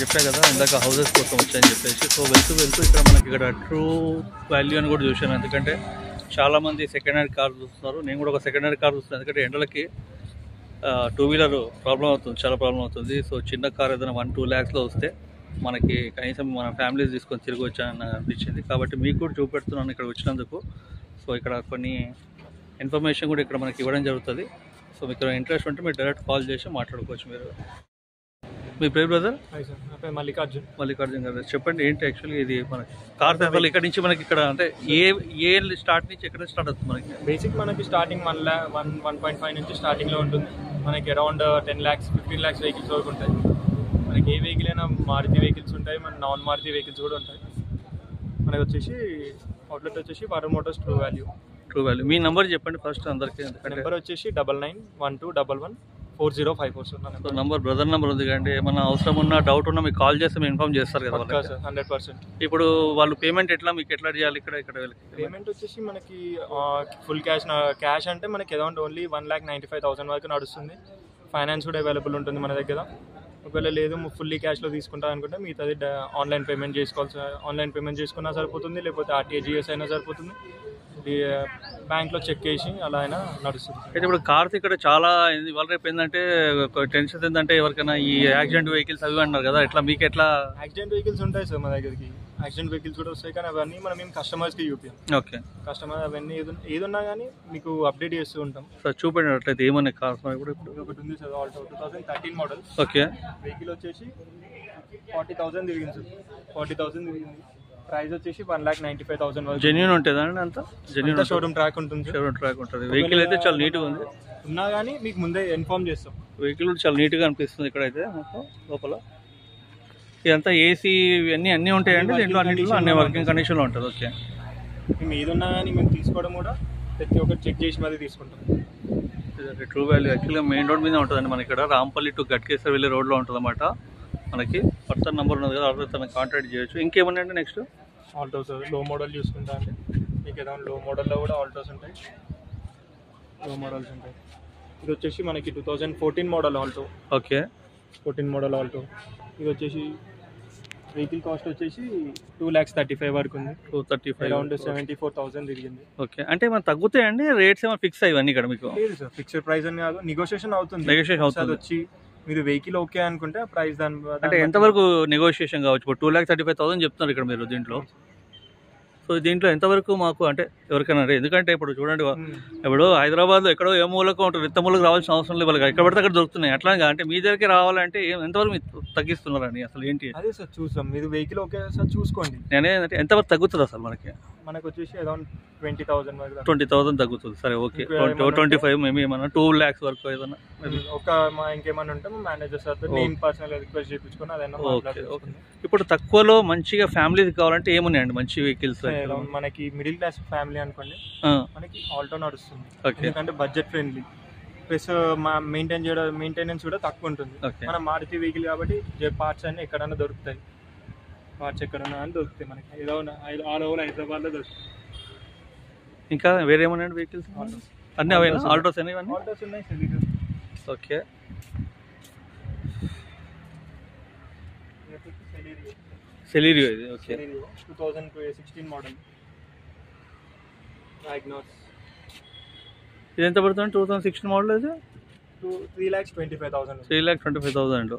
చెప్పా కదా ఇందాక హౌసెస్ కోసం వచ్చాయని చెప్పేసి. సో వెళ్తూ ఇక్కడ మనకి ఇక్కడ ట్రూ వాల్యూ అని కూడా చూశాను. ఎందుకంటే చాలామంది సెకండ్ హ్యాండ్ కార్ చూస్తున్నారు. నేను కూడా ఒక సెకండ్ హ్యాండ్ కార్ చూస్తున్నాను. ఎందుకంటే ఎండలకి 2 వీలర్ ప్రాబ్లం అవుతుంది, చాలా ప్రాబ్లం అవుతుంది. సో చిన్న కార్ ఏదైనా 1-2 lakhsలో వస్తే మనకి కనీసం మన ఫ్యామిలీస్ తీసుకొని తిరిగి వచ్చానని అనిపించింది. కాబట్టి మీకు కూడా చూపెడుతున్నాను ఇక్కడ వచ్చినందుకు. సో ఇక్కడ కొన్ని ఇన్ఫర్మేషన్ కూడా ఇక్కడ మనకి ఇవ్వడం జరుగుతుంది. సో మీకు ఇంట్రెస్ట్ ఉంటే మీరు డైరెక్ట్ కాల్ చేసి మాట్లాడుకోవచ్చు. మీరు మీ పేరు బ్రదర్? మల్లికార్జున్ గారు. చెప్పండి ఏంటి యాక్చువల్గా ఇది మనకి కార్ అసలు ఇక్కడ నుంచి మనకి ఇక్కడ అంటే ఏ స్టార్ట్ నుంచి ఎక్కడ స్టార్ట్ అవుతుంది మనకి? బేసిక్ మనకి స్టార్టింగ్ 1.5 నుంచి స్టార్టింగ్లో ఉంటుంది. మనకి అరౌండ్ 10 lakhs 15 lakhs వెహికల్స్ వరకు ఉంటాయి. మనకి ఏ వెహికల్ అయినా మారుతి వెహికల్స్ ఉంటాయి, మన నాన్ మారుతి వెహికల్స్ కూడా ఉంటాయి. మనకి వచ్చేసి అవుట్లెట్ వచ్చేసి వరుణ్ మోటార్స్ ట్రూ వాల్యూ. మీ నెంబర్ చెప్పండి ఫస్ట్ అందరికి. నెంబర్ వచ్చేసి 9912114054. సో నంబర్ బ్రదర్ నెంబర్ ఉంది కండి. ఏమన్నా అవసరం ఉన్నా డౌట్ ఉన్నా మీకు కాల్ చేస్తే మేము ఇన్ఫార్మ్ చేస్తారు కదా? 100%. ఇప్పుడు వాళ్ళు పేమెంట్ మీకు ఎట్లా చేయాలి? ఇక్కడ పేమెంట్ వచ్చేసి మనకి ఫుల్ క్యాష్ అంటే మనకి అరౌండ్ ఓన్లీ 1,95,000 వరకు నడుస్తుంది. ఫైనాన్స్ కూడా అవైలబుల్ ఉంటుంది మన దగ్గర. ఒకవేళ లేదు ఫుల్లీ క్యాష్లో తీసుకుంటా అనుకుంటే మిగతాది ఆన్లైన్ పేమెంట్ చేసుకున్నా సరిపోతుంది, లేకపోతే RTGS అయినా సరిపోతుంది, బ్యాంక్లో చెక్ చేసి అలా అయినా నడుస్తుంది. అయితే ఇప్పుడు కార్స్ ఇక్కడ చాలా ఇవాళ రేపు ఏంటంటే టెన్షన్ ఏంటంటే ఎవరికైనా ఈ యాక్సిడెంట్ వెహికల్స్ అవి అన్నారు కదా, ఎట్లా మీకు ఎట్లా? యాక్సిడెంట్ వెహికల్స్ ఉంటాయి సార్ మా దగ్గరికి. యాక్సిడెంట్ వెహికల్స్ కూడా వస్తాయి, కానీ అవన్నీ మనం మేము కస్టమర్స్కి చూపించాం. ఓకే, కస్టమర్ అవన్నీ ఏదున్నా కానీ మీకు అప్డేట్ చేస్తూ ఉంటాం. సార్ చూపండి అట్లయితే ఏమన్నా కార్స్ ఇప్పుడు ఒకటి ఉంది sir, Alto 2013 model. Okay, vehicle వచ్చేసి 40,000 తిరిగింది సార్. 40,000 తిరిగింది. ప్రైస్ వచ్చేసి 1,95,000 వరకు. జెన్యూన్ ఉంటుంది అండి? అంతా జెన్యూన్ షోరూమ్ ట్రాక్ ఉంటుంది. వెహికల్ అయితే చాలా నీట్గా ఉంది. ఉన్నా కానీ మీకు ముందే ఇన్ఫార్మ్ చేస్తాం. వెహికల్ కూడా చాలా నీట్గా అనిపిస్తుంది ఇక్కడైతే. లోపల ఇదంతా ఏసీ అన్నీ ఉంటాయండి దీంట్లో? అన్నింటిలో అన్ని వర్కింగ్ కండిషన్లో ఉంటుంది. ఓకే, మేము ఏదున్నా కానీ మేము తీసుకోవడం కూడా ప్రతి ఒక్కటి చెక్ చేసి మళ్ళీ తీసుకుంటాం. ట్రూ వాల్యూ యాక్చువల్గా మెయిన్ రోడ్ మీద ఉంటుందండి. మన ఇక్కడ రాంపల్లి టు గట్కేశ్వర్ వెళ్ళే రోడ్లో ఉంటుంది అన్నమాట. మనకి పర్సన్ నెంబర్ ఉన్నది కదా, ఆల్రెడీ తనకు కాంటాక్ట్ చేయొచ్చు. ఇంకేమన్నాయండి నెక్స్ట్? ఆల్టోస్ లో మోడల్ చూసుకుంటా అంటే మీకు ఏదైనా లో మోడల్లో కూడా ఆల్టోస్ ఉంటాయి, లో మోడల్స్ ఉంటాయి. ఇది వచ్చేసి మనకి 2014 model Alto. Okay, 14 model Alto. ఇది వచ్చేసి వెహికల్ కాస్ట్ వచ్చేసి 2,35,000 వరకు ఉంది. 235, అరౌండ్ 74,000 తిరిగింది. ఓకే, అంటే మనం తగ్గుతాయండి రేట్స్ ఏమైనా ఫిక్స్ అయ్యి ఇక్కడ మీకు? లేదు సార్, ఫిక్స్డ్ ప్రైస్ అని కాదు, నెగోషియేషన్ అవుతుంది. అది వచ్చి మీరు వెహికల్ ఓకే అనుకుంటే ప్రైస్ దాని అంటే ఎంతవరకు నెగోషియేషన్ కావచ్చు? ఇప్పుడు 2,35,000 చెప్తున్నారు ఇక్కడ మీరు దీంట్లో. సో దీంట్లో ఎంతవరకు మాకు అంటే ఎవరికైనా? ఎందుకంటే ఇప్పుడు చూడండి, ఇప్పుడు హైదరాబాద్లో ఎక్కడో ఏ మూలకు ఉంటుంది, ఎంత మూలకు రావాల్సిన అవసరం లేదు వాళ్ళకి, ఎక్కడ పడితే అక్కడ దొరుకుతున్నాయి. అట్లా అంటే మీ దగ్గరికి రావాలంటే ఎంతవరకు తగ్గిస్తున్నారని అసలు ఏంటి? అదే సార్ చూసాం, మీరు వెహికల్ ఓకే సార్ చూసుకోండి. నేనేంటంటే ఎంతవరకు తగ్గుతుంది అసలు మనకి వచ్చేసి అరౌండ్ 20,000 తగ్గుతుంది. సరే ఓకే, 25 మేబీ ఏమన్నా 2 lakhs వరకు ఏదన్నా ఇంకేమన్నా ఉంటే మేనేజర్ సార్ నేను పర్సనల్ రిక్వెస్ట్ చేయించుకుని అదైనా. ఓకే, ఇప్పుడు తక్కువలో మంచిగా ఫ్యామిలీస్ కావాలంటే ఏమున్నాయండి మంచి వెహికల్స్? మనకి మిడిల్ క్లాస్ ఫ్యామిలీ అనుకోండి, మనకి ఆల్టో నడుస్తుంది. ఎందుకంటే బడ్జెట్ ఫ్రెండ్లీ, ప్లస్ మెయింటెనెన్స్ కూడా తక్కువ ఉంటుంది. మన మారుతి వెహికల్ కాబట్టి పార్ట్స్ అన్ని ఎక్కడైనా దొరుకుతాయి. పార్ట్స్ ఎక్కడన్నా అని దొరుకుతాయి మనకి, ఏదో ఆల్ ఓవర్ హైదరాబాద్లో దొరుకుతాయి. ఇంకా వేరేమన్నా వెహికల్స్? అన్నీ అవే ఆల్టోస్ అన్నీ? ఆల్టోస్ ఉన్నాయి. ఓకే, సెలీరియో ఇది. Okay, 2016 model. ఇది ఎంత పడుతుంది? 2016 మోడల్ అయితే 3,25,000. 3,25,000.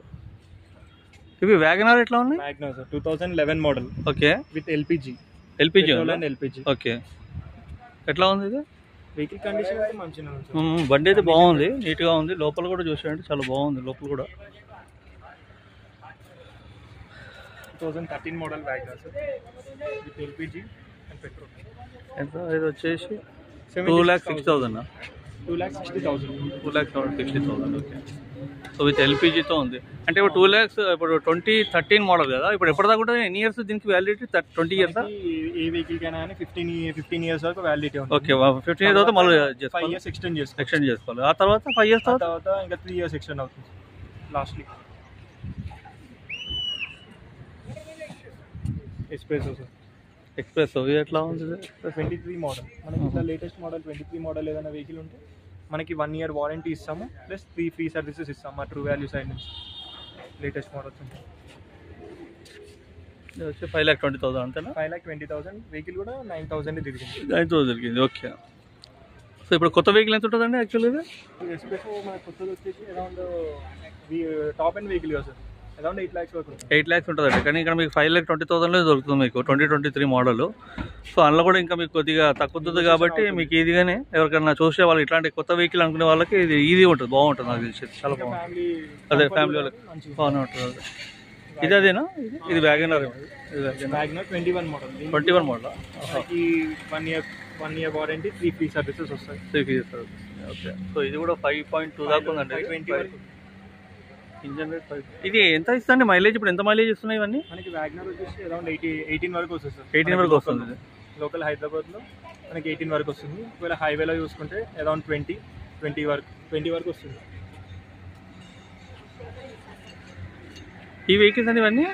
ఇవి వ్యాగనార్ ఎట్లా ఉన్నాయి? WagonR sir 2011 model. Okay, with LPG. Okay, ఎట్లా ఉంది ఇది? వెహికల్ కండిషన్ అయితే మంచిగా ఉంది. బండి అయితే బాగుంది, నీట్గా ఉంది. లోపల కూడా చూసారంటే చాలా బాగుంది లోపల కూడా. 2013 model WagonR sir with LPG and petrol. ఎంత? ఇది వచ్చేసి 2,60,000. 2,60,000. 2,60,000. ఓకే, సో విత్ ఎల్పిజితో ఉంది. అంటే ఇప్పుడు 2 lakhs ఇప్పుడు 2013 మోడల్ కదా, ఇప్పుడు ఎప్పటిదాకా ఉంటుంది? ఎన్ని ఇయర్స్ దీనికి వ్యాలిడిటీ? 20 years? ఏ వెహికల్ కైనా 15 years వరకు వ్యాలిడిటీ ఉంది. ఓకే, 15 years తర్వాత మళ్ళీ 5 years ఎక్స్టెండ్ చేసుకోవాలి. ఆ తర్వాత 5 years తర్వాత ఇంకా 3 years ఎక్స్టెండ్ అవుతుంది లాస్ట్లీ. ఎక్స్ప్రెస్ ఇది ఎట్లా ఉంది? 23 మోడల్. మనకి ఇట్లా లేటెస్ట్ మోడల్ 23 మోడల్ ఏదైనా వెహికల్ ఉంటే మనకి 1 year వారంటీ ఇస్తాము, ప్లస్ 3 free సర్వీసెస్ ఇస్తాము మా ట్రూ వాల్యూ సైడ్ నుంచి. లేటెస్ట్ మోడల్స్ ఉంటాయి. ఇది వచ్చి 5,20,000 అంతేనా? 5,20,000 వెహికల్ కూడా 9,000 తిరిగింది. 9,000 జరిగింది. ఓకే. సో ఇప్పుడు కొత్త వెహికల్ ఎంత ఉంటుందండి యాక్చువల్గా? ఎస్పెషల్ మన కొత్తది వచ్చేసి అరౌండ్ టాప్ అండ్ వెహికల్ కదా సార్, అరౌండ్ 8 lakhs వరకు. 8 lakhs ఉంటుందండి. కానీ ఇక్కడ మీకు 5,20,000లో దొరుకుతుంది మీకు 2023 మోడల్. సో అందులో కూడా ఇంకా మీకు కొద్దిగా తక్కువ ఉంటుంది కాబట్టి మీకు ఈజీగానే ఎవరికైనా చూసే వాళ్ళు ఇట్లాంటి కొత్త వెహికల్ అనుకునే వాళ్ళకి ఇది ఈజీ ఉంటుంది, బాగుంటుంది. నాకు తెలిసి చాలా బాగుంటుంది. అదే ఫ్యామిలీ వాళ్ళకి బాగానే ఉంటుంది. ఇది అదేనా? ఇది వ్యాగనర్. Wagon R 21 model. 21 మోడల్. మనకి 1 year వారంటీ, 3 free సర్వీసెస్ వస్తాయి. 3 free సర్వీసెస్. ఓకే. సో ఇది కూడా 5.2 దాకా ఉందండి. Engine rate 5. ఇది ఎంత ఇస్తుంది మైలేజ్? ఇప్పుడు ఎంత మైలేజ్ ఇస్తున్నాయి ఇవన్నీ? మనకి వ్యాగనర్ వచ్చేసి అరౌండ్ 18 వరకు వస్తుంది సార్. 18 వరకు వస్తుంది. లోకల్ హైదరాబాద్లో మనకి 18 వరకు వస్తుంది. ఒకవేళ హైవేలో చూసుకుంటే అరౌండ్ 20 వరకు వస్తుంది. ఈ వెహికల్స్ అని ఇవన్నీ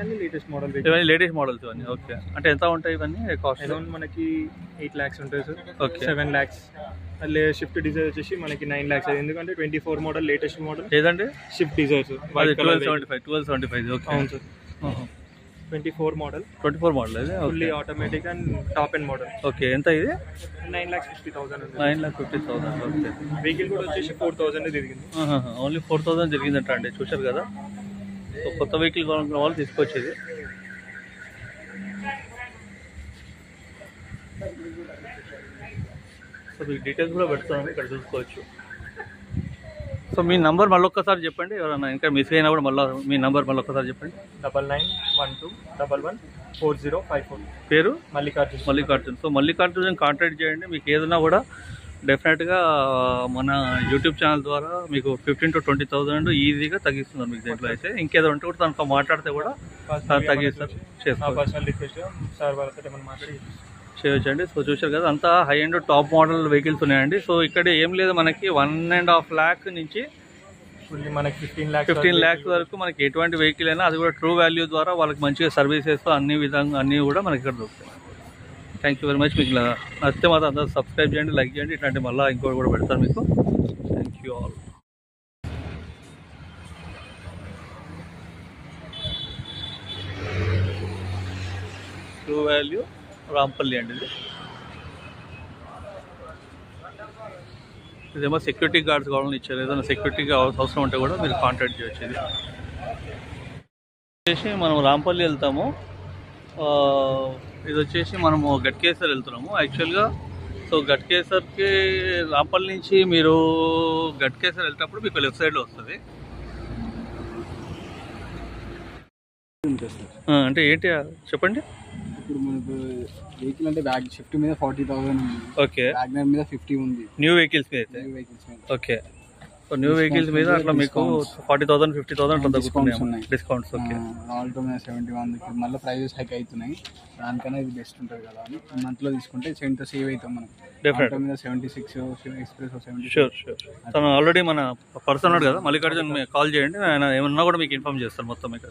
అన్ని లేటెస్ట్ మోడల్. ఇవన్నీ లేటెస్ట్ మోడల్స్ ఇవన్నీ. ఓకే. అంటే ఎంత ఉంటాయి ఇవన్నీ కాస్ట్? అరౌండ్ మనకి 8 lakhs ఉంటాయి సార్. ఓకే. 7 lakhs. అల్లే షిఫ్ట్ డిజైర్ వచ్చేసి మనకి 9 lakhs. ఎందుకంటే 24 మోడల్ లేటెస్ట్ మోడల్. ఏదండి? Swift Dzire sir. 1275. ఓకే. అవును సార్. 24 మోడల్. 24 మోడల్ ఇది. Fully automatic and top and model. Okay. ఎంత ఇది? 9,50,000. 9,50,000. ఓకే. వెహికల్ కూడా వచ్చేసి 4,000 తిరిగింది. ఓన్లీ 4,000 జరిగిందంట అండి. చూశారు కదా. సో కొత్త వెహికల్ కొనుక్కున్న వాళ్ళు తీసుకొచ్చేది. సో మీకు డీటెయిల్స్ కూడా పెడతాను, ఇక్కడ చూసుకోవచ్చు. సో మీ నంబర్ మళ్ళీ ఒక్కసారి చెప్పండి, ఎవరైనా ఇంకా మిస్ అయినా కూడా మళ్ళీ మీ నంబర్ మళ్ళీ ఒక్కసారి చెప్పండి. 9912114054. పేరు? మల్లికార్జున్. సో మల్లికార్జున్ కాంటాక్ట్ చేయండి. మీకు ఏదైనా కూడా డెఫినెట్గా మన యూట్యూబ్ ఛానల్ ద్వారా మీకు 15,000 to 20,000 ఈజీగా తగ్గిస్తున్నారు మీకు. దీంట్లో అయితే ఇంకేదో ఉంటే కూడా తనతో మాట్లాడితే కూడా తగ్గిస్తారు, పర్సనల్ రిక్వెస్ట్ సార్ వాళ్ళతో ఏమైనా మాట్లాడి చేయొచ్చండి. సో చూశారు కదా, అంతా high and top model vehicles ఉన్నాయండి. సో ఇక్కడ ఏం లేదు, మనకి 1.5 lakh నుంచి మనకి 15 lakhs వరకు మనకి ఎటువంటి వెహికల్ అయినా అది కూడా ట్రూ వాల్యూ ద్వారా వాళ్ళకి మంచిగా సర్వీసెస్ అన్ని విధంగా అన్నీ కూడా మనకి ఇక్కడ దొరుకుతాయి. Thank you very much. మీకు నచ్చితే మాత్రం అందరూ సబ్స్క్రైబ్ చేయండి, లైక్ చేయండి. ఇట్లాంటి మళ్ళీ ఇంకోటి కూడా పెడతాను మీకు. Thank you all. True value Rampalli అండి. ఇదేమో సెక్యూరిటీ గార్డ్స్ కావాలని ఇచ్చారు. ఏదైనా సెక్యూరిటీ అవసరం ఉంటే కూడా మీరు కాంటాక్ట్ చేయొచ్చు. ఇది వచ్చేసి మనం రాంపల్లి వెళ్తాము. ఇది వచ్చేసి మనము గట్కేసర్ వెళ్తున్నాము యాక్చువల్గా. సో గట్కేసర్కి రాంపల్లి నుంచి మీరు గట్కేసర్ వెళ్తేటప్పుడు మీకు లెఫ్ట్ సైడ్లో వస్తుంది. అంటే ఏంటి చెప్పండి. ఇప్పుడు మనకు వెహికల్ అంటే బ్యాగ్ షిఫ్ట్ మీద 40,000 ఉంది. ఓకే. వ్యాగనర్ మీద 50 ఉంది. న్యూ వెహికల్స్ మీద అయితే. ఓకే. సో న్యూ వెహికల్స్ మీద అట్లా మీకు 40,000 50,000 అట్లా తగ్గుతున్నాయి డిస్కౌంట్స్. ఓకే. ఆల్టో మీద 71. మళ్ళీ ప్రైజెస్ హైక్ అవుతున్నాయి. దానికన్నా ఇది బెస్ట్ ఉంటుంది కదా అని మంత్లో తీసుకుంటే 10 సేవ్ అవుతాం మనం. ఆల్టో మీద 76, ఎక్స్ప్రెస్ 70. షూర్. తను ఆల్రెడీ మన పర్సన్ ఉన్నాడు కదా మల్లికార్జున్, కాల్ చేయండి. ఆయన ఏమన్నా కూడా మీకు ఇన్ఫార్మ్ చేస్తారు మొత్తం మీకు.